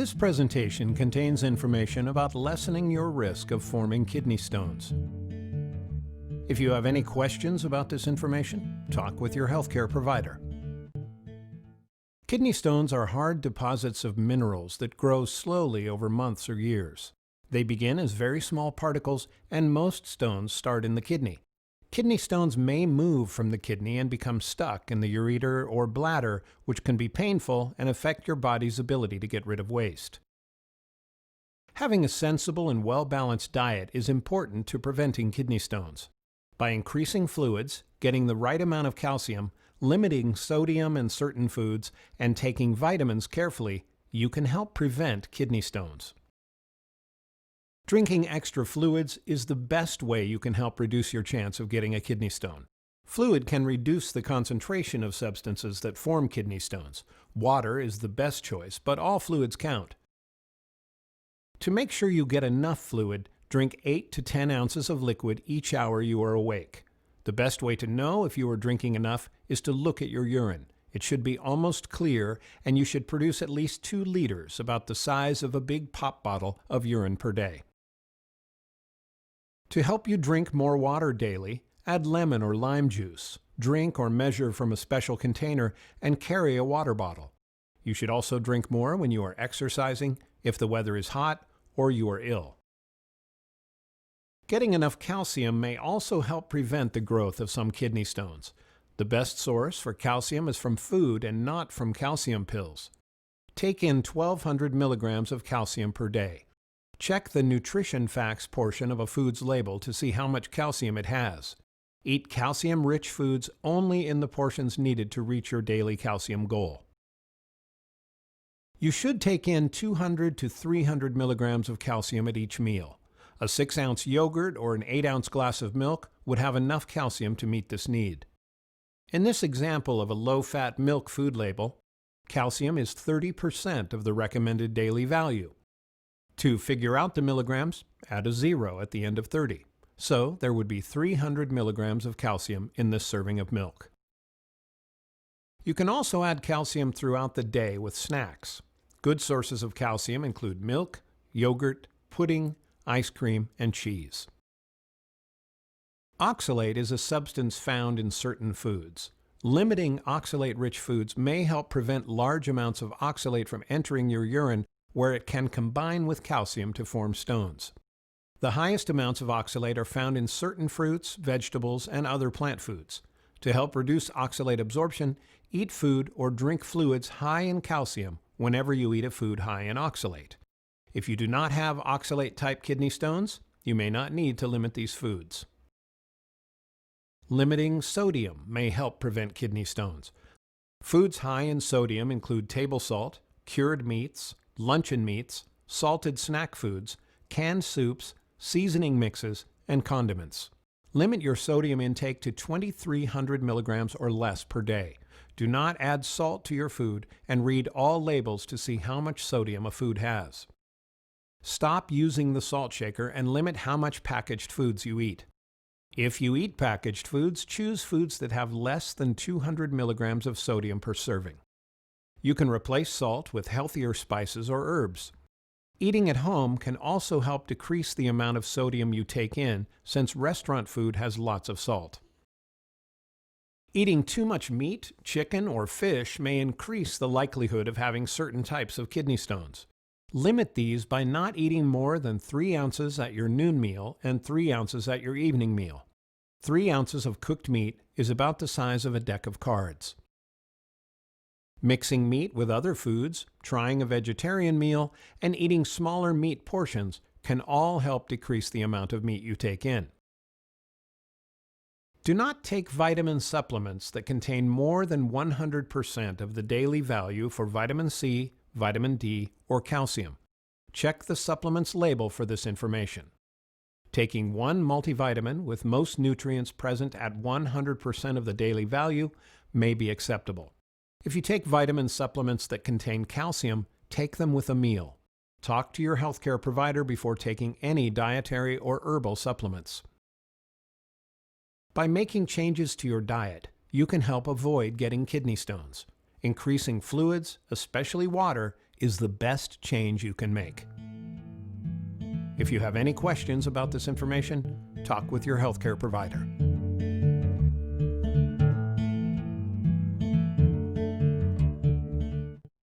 This presentation contains information about lessening your risk of forming kidney stones. If you have any questions about this information, talk with your healthcare provider. Kidney stones are hard deposits of minerals that grow slowly over months or years. They begin as very small particles, and most stones start in the kidney. Kidney stones may move from the kidney and become stuck in the ureter or bladder, which can be painful and affect your body's ability to get rid of waste. Having a sensible and well-balanced diet is important to preventing kidney stones. By increasing fluids, getting the right amount of calcium, limiting sodium in certain foods, and taking vitamins carefully, you can help prevent kidney stones. Drinking extra fluids is the best way you can help reduce your chance of getting a kidney stone. Fluid can reduce the concentration of substances that form kidney stones. Water is the best choice, but all fluids count. To make sure you get enough fluid, drink 8 to 10 ounces of liquid each hour you are awake. The best way to know if you are drinking enough is to look at your urine. It should be almost clear, and you should produce at least 2 liters, about the size of a big pop bottle, of urine per day. To help you drink more water daily, add lemon or lime juice. Drink or measure from a special container and carry a water bottle. You should also drink more when you are exercising, if the weather is hot, or you are ill. Getting enough calcium may also help prevent the growth of some kidney stones. The best source for calcium is from food and not from calcium pills. Take in 1,200 milligrams of calcium per day. Check the nutrition facts portion of a food's label to see how much calcium it has. Eat calcium-rich foods only in the portions needed to reach your daily calcium goal. You should take in 200 to 300 milligrams of calcium at each meal. A 6-ounce yogurt or an 8-ounce glass of milk would have enough calcium to meet this need. In this example of a low-fat milk food label, calcium is 30% of the recommended daily value. To figure out the milligrams, add a 0 at the end of 30. So there would be 300 milligrams of calcium in this serving of milk. You can also add calcium throughout the day with snacks. Good sources of calcium include milk, yogurt, pudding, ice cream, and cheese. Oxalate is a substance found in certain foods. Limiting oxalate-rich foods may help prevent large amounts of oxalate from entering your urine, where it can combine with calcium to form stones. The highest amounts of oxalate are found in certain fruits, vegetables, and other plant foods. To help reduce oxalate absorption, eat food or drink fluids high in calcium whenever you eat a food high in oxalate. If you do not have oxalate-type kidney stones, you may not need to limit these foods. Limiting sodium may help prevent kidney stones. Foods high in sodium include table salt, cured meats, luncheon meats, salted snack foods, canned soups, seasoning mixes, and condiments. Limit your sodium intake to 2,300 milligrams or less per day. Do not add salt to your food, and read all labels to see how much sodium a food has. Stop using the salt shaker and limit how much packaged foods you eat. If you eat packaged foods, choose foods that have less than 200 milligrams of sodium per serving. You can replace salt with healthier spices or herbs. Eating at home can also help decrease the amount of sodium you take in, since restaurant food has lots of salt. Eating too much meat, chicken, or fish may increase the likelihood of having certain types of kidney stones. Limit these by not eating more than 3 ounces at your noon meal and 3 ounces at your evening meal. 3 ounces of cooked meat is about the size of a deck of cards. Mixing meat with other foods, trying a vegetarian meal, and eating smaller meat portions can all help decrease the amount of meat you take in. Do not take vitamin supplements that contain more than 100% of the daily value for vitamin C, vitamin D, or calcium. Check the supplement's label for this information. Taking one multivitamin with most nutrients present at 100% of the daily value may be acceptable. If you take vitamin supplements that contain calcium, take them with a meal. Talk to your healthcare provider before taking any dietary or herbal supplements. By making changes to your diet, you can help avoid getting kidney stones. Increasing fluids, especially water, is the best change you can make. If you have any questions about this information, talk with your healthcare provider.